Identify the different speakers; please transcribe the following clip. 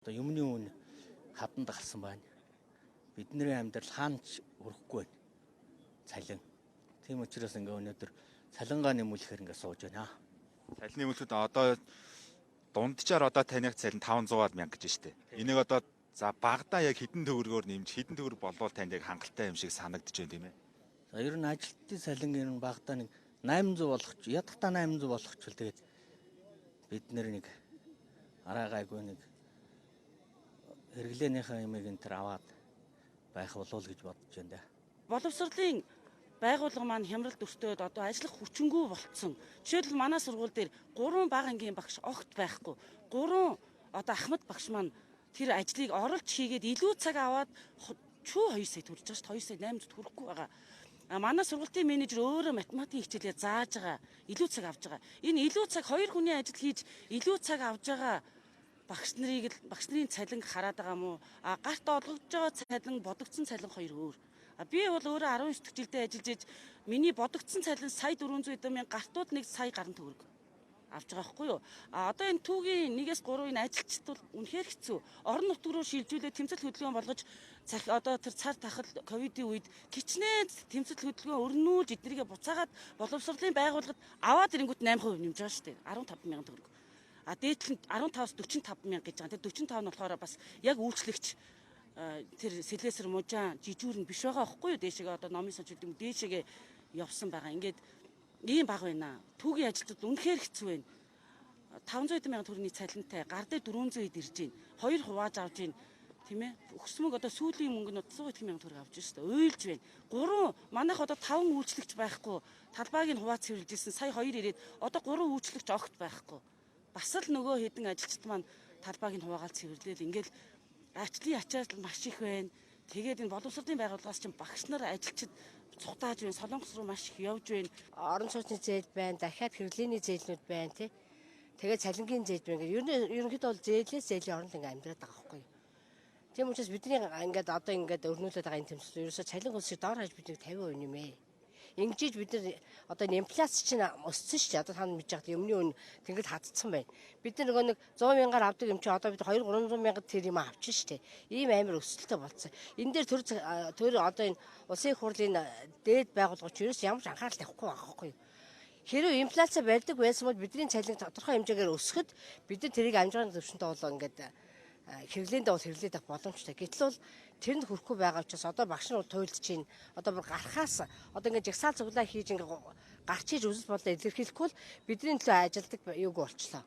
Speaker 1: Одоо юмны үн хаданд гарсан байна. Бидний амьдрал хаач өрөхгүй байна. Цалин. Тийм учраас өнөөдөр цалингаа нэмүүлэхээр сууж байна.
Speaker 2: Цалин нэмүүлэхэд одоо дунджаар таних цалин 500 мянга гэж штэ. Энийг за багадаа яг хэдэн төгрөгөөр нэмж хэдэн төгрөг болвол танд яг хангалттай юм шиг санагдаж байна тийм ээ.
Speaker 1: За ер нь ажилтны цалин ер нь багадаа нэг 800 болгоч, ядахтаа 800 болгочвол тэгээд бид нэг араагайгүй нэг хэрэглээнийхээ юмыг энэ төр аваад байх болов уу гэж бодож байна да.
Speaker 3: Боловсролын байгууллага маань хямралд өртөөд ажиллах хүчингүй болцсон. Жишээлбэл манай сургууль дээр 3 бага ангийн багш огт байхгүй. 3 ахмад багш маань тэр ажлыг оролж хийгээд илүү цаг аваад чүү 2 сая төрж байгаа шүү дээ. 2 сая 800 хүрэхгүй байгаа. Манай сургуулийн менежер өөрөө математикийн хичээлээ зааж байгаа. Илүү цаг авж байгаа. Энэ илүү цаг 2 хүний ажил хийж илүү цаг авж байгаа багш нарын цалин хараад байгаа мó. Гарт олгож байгаа цалин, бодогдсон цалин хоёр өөр. Би бол өөрөө 19 дэх жилдээ ажиллаж иж миний бодогдсон цалин сая 400 мянга, гартууд нэг сая гаруй төгрөг авч байгаа байхгүй юу? Одоо энэ түүгийн 1-3 энэ ажилчид бол үнэхээр хэцүү. Орон нутг руу шилжүүлээд тэмцэл хөдөлгөөн болгож тэр цар тахал ковидын үед кичнээн тэмцэл хөдөлгөөн өрнүүлж эднэрийгээ буцаагаад боловсролын байгууллагад аваад ирэнгүүт 8% нэмж байгаа шүү дээ. 15 мянган төгрөг. Дээдлэн 15-аас 45 мянга гэж байгаа. Тэр 45 нь болохоор бас яг үйлчлэгч тэр сэлэсэр мужаан жижүүр нь биш байгаа байхгүй юу? Дээшээгээ номын сонч гэдэг юм дээшээгээ явсан байгаа. Ингээд ийм баг байна. Түүгийн ажилтнууд үнэхээр хэцүү байна. 500 мянган төгрөгийн цалинтай гар дээр 400-д ирж байна. 2 хувааж авж байна. Тийм ээ. Өксмөг сүүлийн мөнгө нь 130 мянган төгрөг авч байна шүү дээ. Уйлж байна. 3 манайх 5 үйлчлэгч байхгүй. Талбайг нь хувааж цэвэрлж ирсэн. Сая 2 ирээд 3 үйлчлэгч огт байхгүй. Бас л нөгөө хэдэн ажилчид маань талбайг нь хуваагаал цэвэрлээл ингээл ажлын ачаал маш их байна. Тэгээд энэ боловсролын байгууллагаас чинь багш нар ажилчид цухтааж байна. Солонгос руу маш их явж байна.
Speaker 4: Орон сууцны зээл байна, дахиад хэрэглээний зээлнүүд байна тий. Тэгээд цалингийн зээл байна. Ерөнхийдөө бол зээлээс зээлийн оронд ингээм амьдраад байгаа байхгүй. Тийм учраас бидний ингээд өрнүүлээд байгаа энэ тэмцэл ерөөсөө цалин хөлсөөр доор хаяж биднийг 50% нэмээ. Ингэж бид нар инфляц чинь өссөн шүү дээ. Та мэдж байгаад юмны үн тэнгэл хатцсан байна. Бид нар нөгөө нэг 100 мянгаар авдаг юм чи бид 200-300 мянгад тэр юм авчин шүү дээ. Ийм амар өсөлттэй болсон. Энэ дээр төр энэ улсын их хурлын дээд байгууллагч ерөөс ямар ч анхаарал тавихгүй байгаа байхгүй юу? Хэрэв инфляци барьдаг байсан бол бидний цалин тодорхой хэмжээгээр өсөхөд бид нар тэрийг амжиргааны төвшөнтэй болоо ингээд хэрэглээндээ бол хэрэглээд авах боломжтой. Гэтэл бол тэрэнд хүрэхгүй байгаа учраас багш нар туйлд чинь бүр гарахаас ингээд жагсаал цуглаа хийж ингээд гарч иж үзэл бодлоо илэрхийлэхгүй л бидний төлөө ажилдаг юуг болчлоо.